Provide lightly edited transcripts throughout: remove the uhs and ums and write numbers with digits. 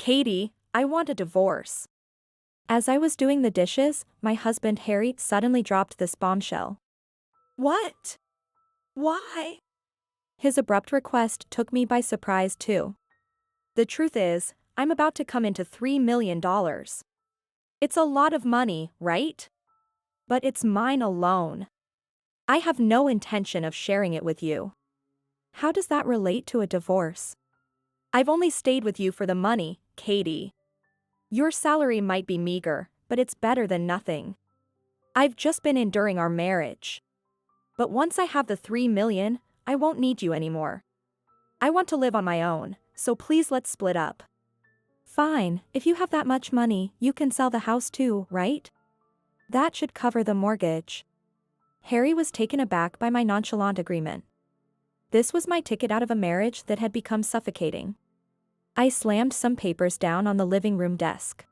Katie, I want a divorce. As I was doing the dishes, my husband Harry suddenly dropped this bombshell. What? Why? His abrupt request took me by surprise too. The truth is, I'm about to come into $3 million. It's a lot of money, right? But it's mine alone. I have no intention of sharing it with you. How does that relate to a divorce? I've only stayed with you for the money, Katie. Your salary might be meager, but it's better than nothing. I've just been enduring our marriage. But once I have the 3 million, I won't need you anymore. I want to live on my own, so please let's split up. Fine, if you have that much money, you can sell the house too, right? That should cover the mortgage. Harry was taken aback by my nonchalant agreement. This was my ticket out of a marriage that had become suffocating. I slammed some papers down on the living room desk.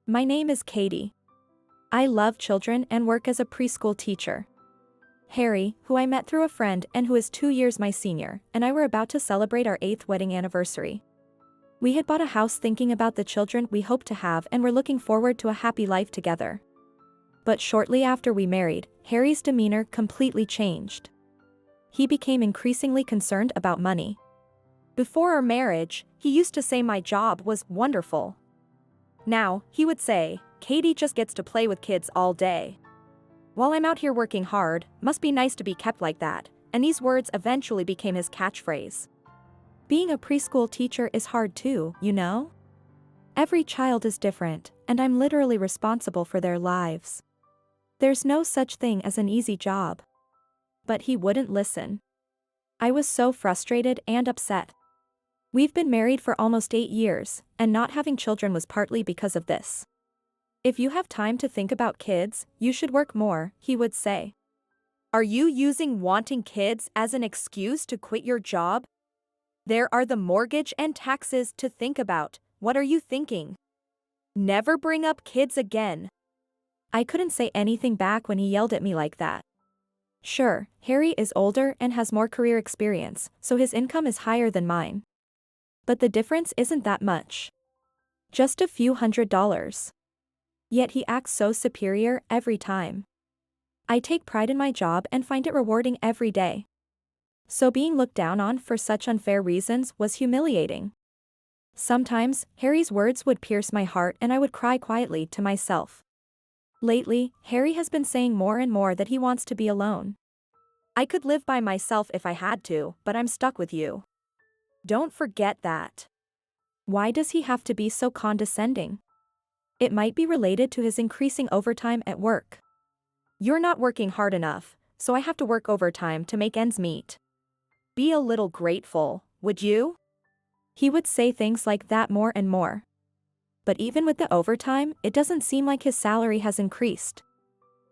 My name is Katie. I love children and work as a preschool teacher. Harry, who I met through a friend and who is 2 years my senior, and I were about to celebrate our 8th wedding anniversary. We had bought a house thinking about the children we hoped to have and were looking forward to a happy life together. But shortly after we married, Harry's demeanor completely changed. He became increasingly concerned about money. Before our marriage, he used to say my job was wonderful. Now, he would say, Katie just gets to play with kids all day. While I'm out here working hard, must be nice to be kept like that, and these words eventually became his catchphrase. Being a preschool teacher is hard too, you know? Every child is different, and I'm literally responsible for their lives. There's no such thing as an easy job. But he wouldn't listen. I was so frustrated and upset. We've been married for almost 8 years, and not having children was partly because of this. If you have time to think about kids, you should work more, he would say. Are you using wanting kids as an excuse to quit your job? There are the mortgage and taxes to think about. What are you thinking? Never bring up kids again. I couldn't say anything back when he yelled at me like that. Sure, Harry is older and has more career experience, so his income is higher than mine. But the difference isn't that much. Just a few $100s. Yet he acts so superior every time. I take pride in my job and find it rewarding every day. So being looked down on for such unfair reasons was humiliating. Sometimes, Harry's words would pierce my heart and I would cry quietly to myself. Lately, Harry has been saying more and more that he wants to be alone. I could live by myself if I had to, but I'm stuck with you. Don't forget that. Why does he have to be so condescending? It might be related to his increasing overtime at work. You're not working hard enough, so I have to work overtime to make ends meet. Be a little grateful, would you? He would say things like that more and more. But even with the overtime, it doesn't seem like his salary has increased.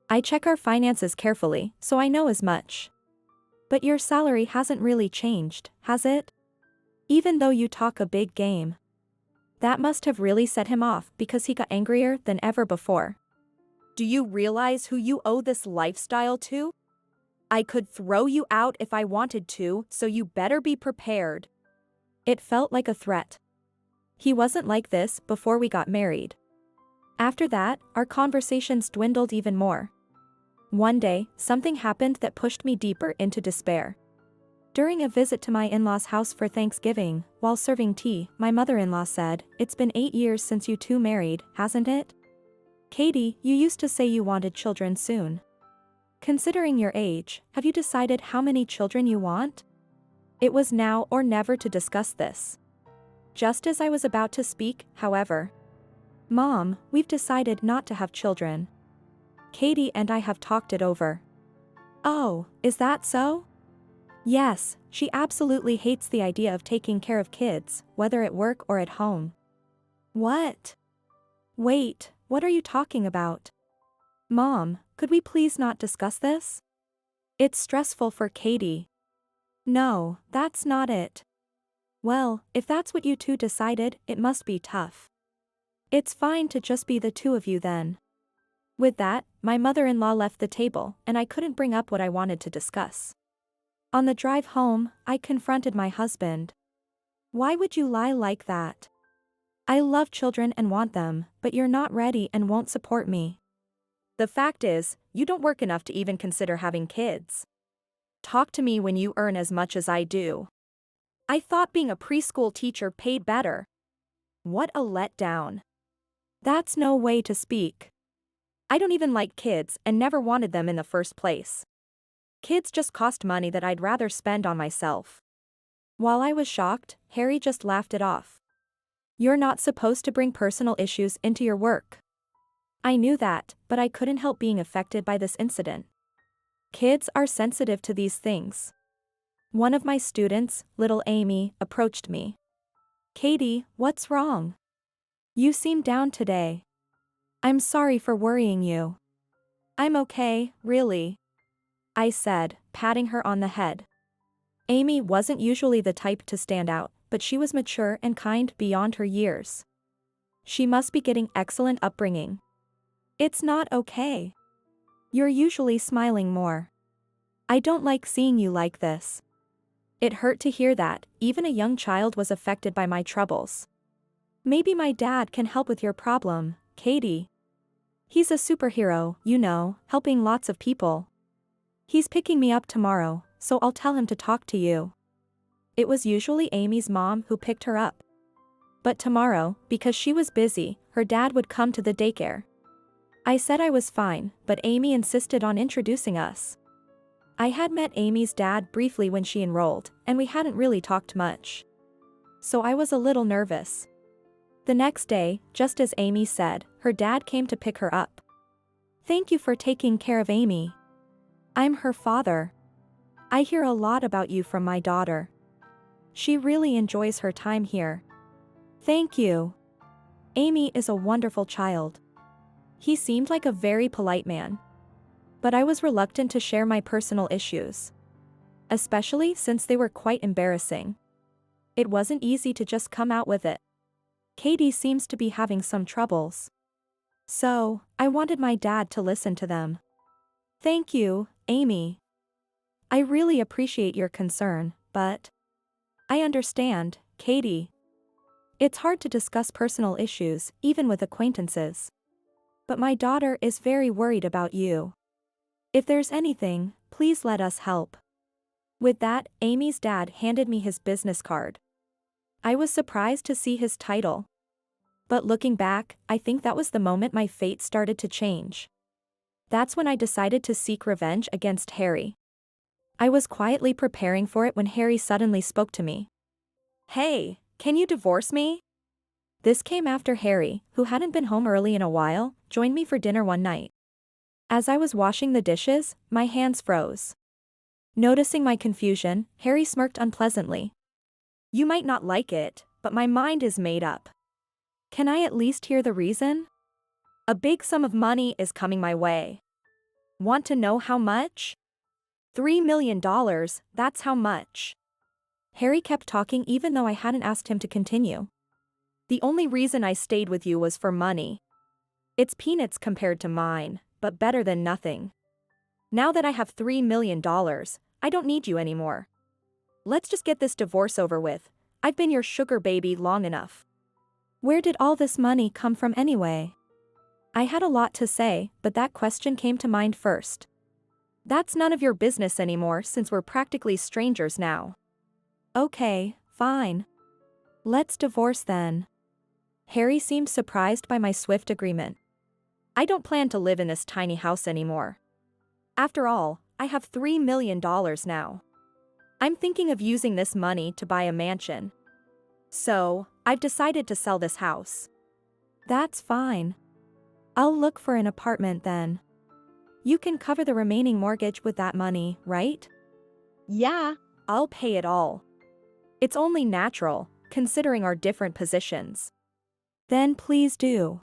I check our finances carefully, so I know as much. But your salary hasn't really changed, has it? Even though you talk a big game. That must have really set him off because he got angrier than ever before. Do you realize who you owe this lifestyle to? I could throw you out if I wanted to, so you better be prepared. It felt like a threat. He wasn't like this before we got married. After that, our conversations dwindled even more. One day, something happened that pushed me deeper into despair. During a visit to my in-laws' house for Thanksgiving, while serving tea, my mother-in-law said, "It's been 8 years since you two married, hasn't it? Katie, you used to say you wanted children soon. Considering your age, have you decided how many children you want?" It was now or never to discuss this. Just as I was about to speak, however. "Mom, we've decided not to have children. Katie and I have talked it over." "Oh, is that so?" "Yes, she absolutely hates the idea of taking care of kids, whether at work or at home." "What?" "Wait, what are you talking about?" "Mom, could we please not discuss this? It's stressful for Katie." "No, that's not it." "Well, if that's what you two decided, it must be tough. It's fine to just be the two of you then." With that, my mother-in-law left the table, and I couldn't bring up what I wanted to discuss. On the drive home, I confronted my husband. "Why would you lie like that? I love children and want them, but you're not ready and won't support me. The fact is, you don't work enough to even consider having kids. Talk to me when you earn as much as I do. I thought being a preschool teacher paid better. What a letdown. That's no way to speak. I don't even like kids and never wanted them in the first place. Kids just cost money that I'd rather spend on myself. While I was shocked, Harry just laughed it off. You're not supposed to bring personal issues into your work. I knew that, but I couldn't help being affected by this incident. Kids are sensitive to these things. One of my students, little Amy, approached me. Katie, what's wrong? You seem down today. I'm sorry for worrying you. I'm okay, really, I said, patting her on the head. Amy wasn't usually the type to stand out, but she was mature and kind beyond her years. She must be getting excellent upbringing. It's not okay. You're usually smiling more. I don't like seeing you like this. It hurt to hear that, even a young child was affected by my troubles. Maybe my dad can help with your problem, Katie. He's a superhero, you know, helping lots of people. He's picking me up tomorrow, so I'll tell him to talk to you. It was usually Amy's mom who picked her up. But tomorrow, because she was busy, her dad would come to the daycare. I said I was fine, but Amy insisted on introducing us. I had met Amy's dad briefly when she enrolled, and we hadn't really talked much. So I was a little nervous. The next day, just as Amy said, her dad came to pick her up. Thank you for taking care of Amy. I'm her father. I hear a lot about you from my daughter. She really enjoys her time here. Thank you. Amy is a wonderful child. He seemed like a very polite man. But I was reluctant to share my personal issues. Especially since they were quite embarrassing. It wasn't easy to just come out with it. Katie seems to be having some troubles. So, I wanted my dad to listen to them. Thank you, Amy. I really appreciate your concern, but I understand, Katie. It's hard to discuss personal issues, even with acquaintances. But my daughter is very worried about you. If there's anything, please let us help. With that, Amy's dad handed me his business card. I was surprised to see his title. But looking back, I think that was the moment my fate started to change. That's when I decided to seek revenge against Harry. I was quietly preparing for it when Harry suddenly spoke to me. Hey, can you divorce me? This came after Harry, who hadn't been home early in a while, joined me for dinner one night. As I was washing the dishes, my hands froze. Noticing my confusion, Harry smirked unpleasantly. You might not like it, but my mind is made up. Can I at least hear the reason? A big sum of money is coming my way. Want to know how much? $3 million, that's how much. Harry kept talking even though I hadn't asked him to continue. The only reason I stayed with you was for money. It's peanuts compared to mine, but better than nothing. Now that I have $3 million, I don't need you anymore. Let's just get this divorce over with. I've been your sugar baby long enough. Where did all this money come from anyway? I had a lot to say, but that question came to mind first. That's none of your business anymore since we're practically strangers now. Okay, fine. Let's divorce then. Harry seemed surprised by my swift agreement. I don't plan to live in this tiny house anymore. After all, I have $3 million now. I'm thinking of using this money to buy a mansion. So, I've decided to sell this house. That's fine. I'll look for an apartment then. You can cover the remaining mortgage with that money, right? Yeah, I'll pay it all. It's only natural, considering our different positions. Then please do.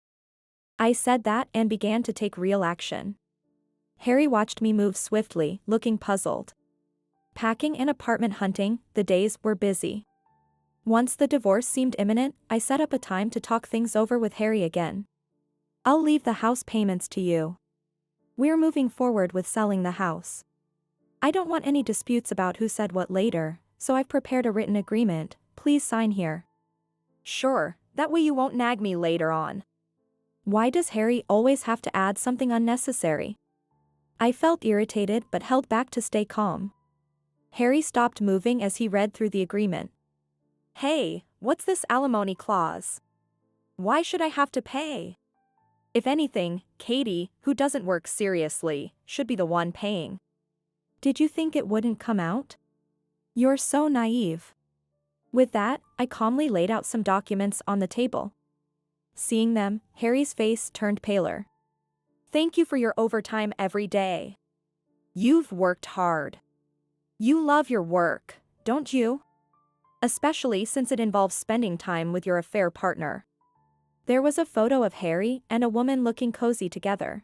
I said that and began to take real action. Harry watched me move swiftly, looking puzzled. Packing and apartment hunting, the days were busy. Once the divorce seemed imminent, I set up a time to talk things over with Harry again. I'll leave the house payments to you. We're moving forward with selling the house. I don't want any disputes about who said what later, so I've prepared a written agreement, please sign here. Sure, That way you won't nag me later on. Why does Harry always have to add something unnecessary? I felt irritated but held back to stay calm. Harry stopped moving as he read through the agreement. Hey, what's this alimony clause? Why should I have to pay? If anything, Katie, who doesn't work seriously, should be the one paying. Did you think it wouldn't come out? You're so naive. With that, I calmly laid out some documents on the table. Seeing them, Harry's face turned paler. Thank you for your overtime every day. You've worked hard. You love your work, don't you? Especially since it involves spending time with your affair partner. There was a photo of Harry and a woman looking cozy together.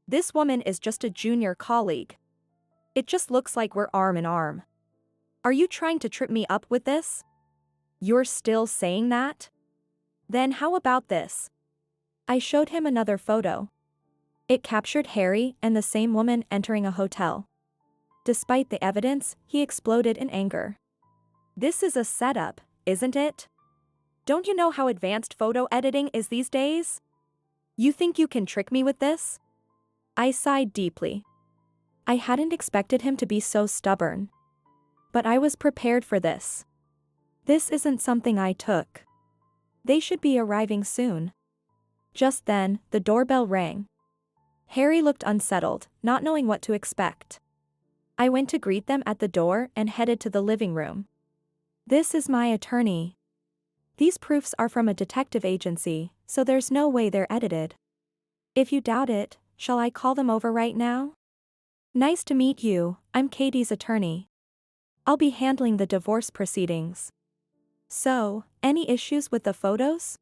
This woman is just a junior colleague. It just looks like we're arm in arm. Are you trying to trip me up with this? You're still saying that? Then how about this? I showed him another photo. It captured Harry and the same woman entering a hotel. Despite the evidence, he exploded in anger. This is a setup, isn't it? Don't you know how advanced photo editing is these days? You think you can trick me with this? I sighed deeply. I hadn't expected him to be so stubborn. But I was prepared for this. This isn't something I took. They should be arriving soon. Just then, the doorbell rang. Harry looked unsettled, not knowing what to expect. I went to greet them at the door and headed to the living room. This is my attorney. These proofs are from a detective agency, so there's no way they're edited. If you doubt it, shall I call them over right now? Nice to meet you, I'm Katie's attorney. I'll be handling the divorce proceedings. So, any issues with the photos?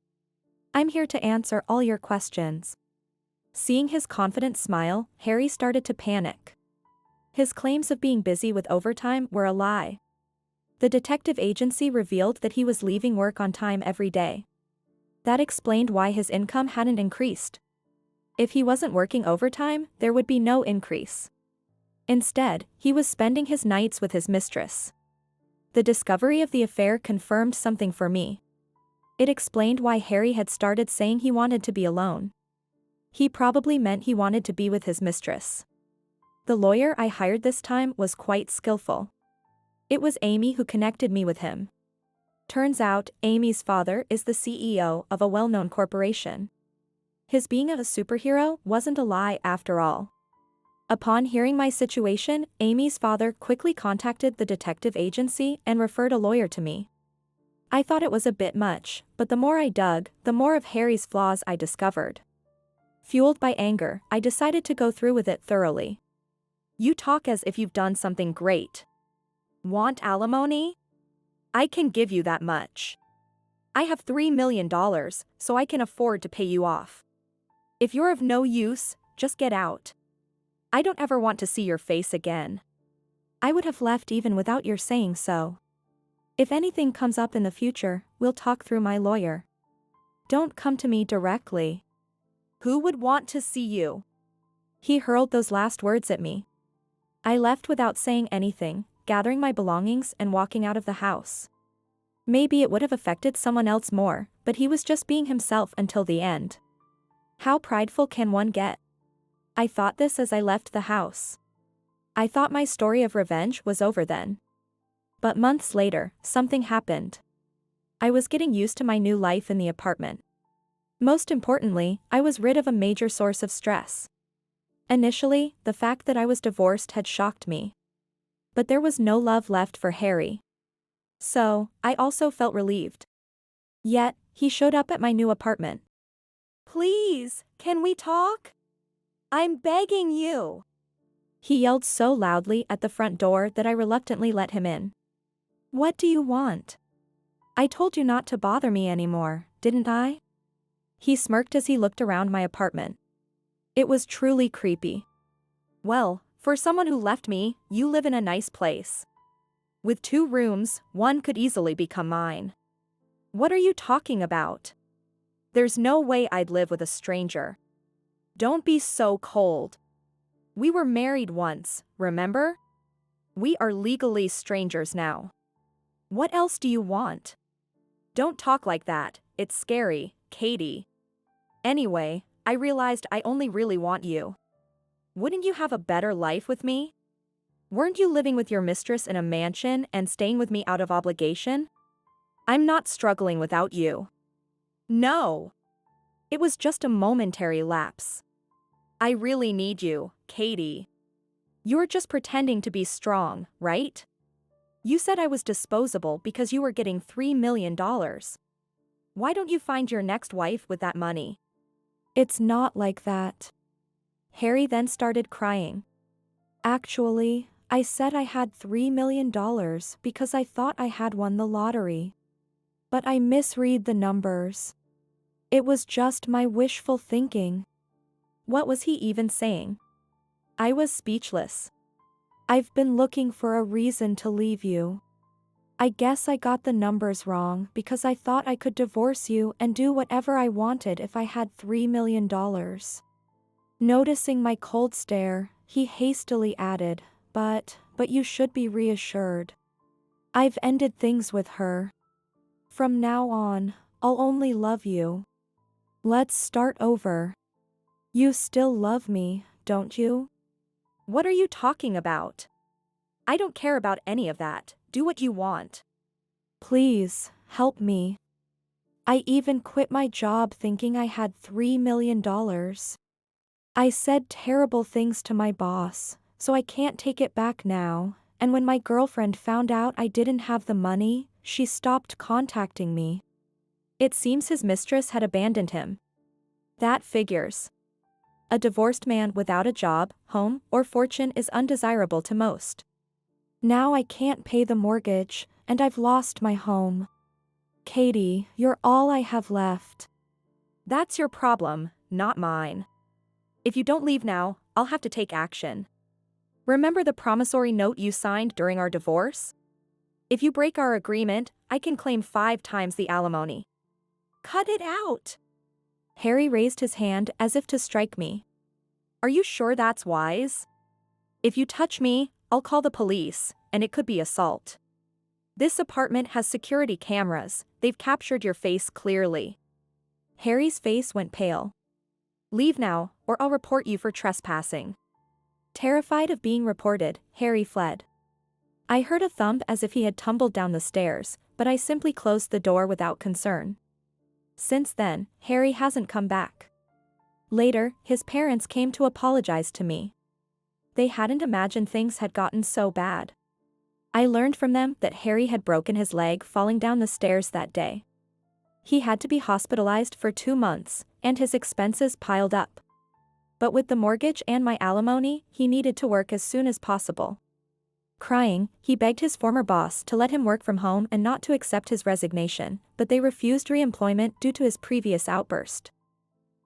I'm here to answer all your questions. Seeing his confident smile, Harry started to panic. His claims of being busy with overtime were a lie. The detective agency revealed that he was leaving work on time every day. That explained why his income hadn't increased. If he wasn't working overtime, there would be no increase. Instead, he was spending his nights with his mistress. The discovery of the affair confirmed something for me. It explained why Harry had started saying he wanted to be alone. He probably meant he wanted to be with his mistress. The lawyer I hired this time was quite skillful. It was Amy who connected me with him. Turns out, Amy's father is the CEO of a well-known corporation. His being a superhero wasn't a lie after all. Upon hearing my situation, Amy's father quickly contacted the detective agency and referred a lawyer to me. I thought it was a bit much, but the more I dug, the more of Harry's flaws I discovered. Fueled by anger, I decided to go through with it thoroughly. You talk as if you've done something great. Want alimony? I can give you that much. I have $3 million, so I can afford to pay you off. If you're of no use, just get out. I don't ever want to see your face again. I would have left even without your saying so. If anything comes up in the future, we'll talk through my lawyer. Don't come to me directly. Who would want to see you? He hurled those last words at me. I left without saying anything, gathering my belongings and walking out of the house. Maybe it would have affected someone else more, but he was just being himself until the end. How prideful can one get? I thought this as I left the house. I thought my story of revenge was over then. But months later, something happened. I was getting used to my new life in the apartment. Most importantly, I was rid of a major source of stress. Initially, the fact that I was divorced had shocked me. But there was no love left for Harry. So, I also felt relieved. Yet, he showed up at my new apartment. Please, can we talk? I'm begging you. He yelled so loudly at the front door that I reluctantly let him in. What do you want? I told you not to bother me anymore, didn't I? He smirked as he looked around my apartment. It was truly creepy. Well, for someone who left me, you live in a nice place. With 2 rooms, one could easily become mine. What are you talking about? There's no way I'd live with a stranger. Don't be so cold. We were married once, remember? We are legally strangers now. What else do you want? Don't talk like that, it's scary, Katie. Anyway, I realized I only really want you. Wouldn't you have a better life with me? Weren't you living with your mistress in a mansion and staying with me out of obligation? I'm not struggling without you. No. It was just a momentary lapse. I really need you, Katie. You're just pretending to be strong, right? You said I was disposable because you were getting $3 million. Why don't you find your next wife with that money? It's not like that. Harry then started crying. Actually, I said I had $3 million because I thought I had won the lottery. But I misread the numbers. It was just my wishful thinking. What was he even saying? I was speechless. I've been looking for a reason to leave you. I guess I got the numbers wrong because I thought I could divorce you and do whatever I wanted if I had $3 million. Noticing my cold stare, he hastily added, but you should be reassured. I've ended things with her. From now on, I'll only love you. Let's start over. You still love me, don't you? What are you talking about? I don't care about any of that. Do what you want. Please, help me. I even quit my job thinking I had $3 million. I said terrible things to my boss, so I can't take it back now, and when my girlfriend found out I didn't have the money, she stopped contacting me. It seems his mistress had abandoned him. That figures. A divorced man without a job, home, or fortune is undesirable to most. Now I can't pay the mortgage, and I've lost my home. Katie, you're all I have left. That's your problem, not mine. If you don't leave now, I'll have to take action. Remember the promissory note you signed during our divorce? If you break our agreement, I can claim 5 times the alimony. Cut it out. Harry raised his hand as if to strike me. Are you sure that's wise? If you touch me, I'll call the police, and it could be assault. This apartment has security cameras, they've captured your face clearly. Harry's face went pale. Leave now, or I'll report you for trespassing. Terrified of being reported, Harry fled. I heard a thump as if he had tumbled down the stairs, but I simply closed the door without concern. Since then, Harry hasn't come back. Later, his parents came to apologize to me. They hadn't imagined things had gotten so bad. I learned from them that Harry had broken his leg falling down the stairs that day. He had to be hospitalized for 2 months, and his expenses piled up. But with the mortgage and my alimony, he needed to work as soon as possible. Crying, he begged his former boss to let him work from home and not to accept his resignation, but they refused re-employment due to his previous outburst.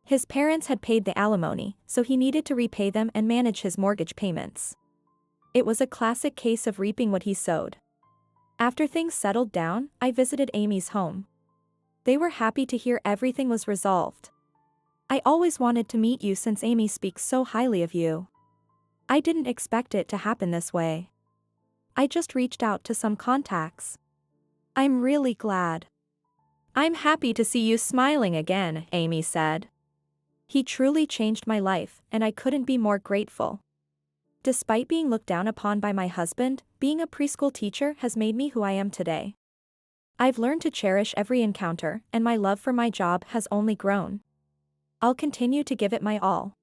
His parents had paid the alimony, so he needed to repay them and manage his mortgage payments. It was a classic case of reaping what he sowed. After things settled down, I visited Amy's home. They were happy to hear everything was resolved. I always wanted to meet you since Amy speaks so highly of you. I didn't expect it to happen this way. I just reached out to some contacts. I'm really glad. I'm happy to see you smiling again, Amy said. He truly changed my life, and I couldn't be more grateful. Despite being looked down upon by my husband, being a preschool teacher has made me who I am today. I've learned to cherish every encounter, and my love for my job has only grown. I'll continue to give it my all.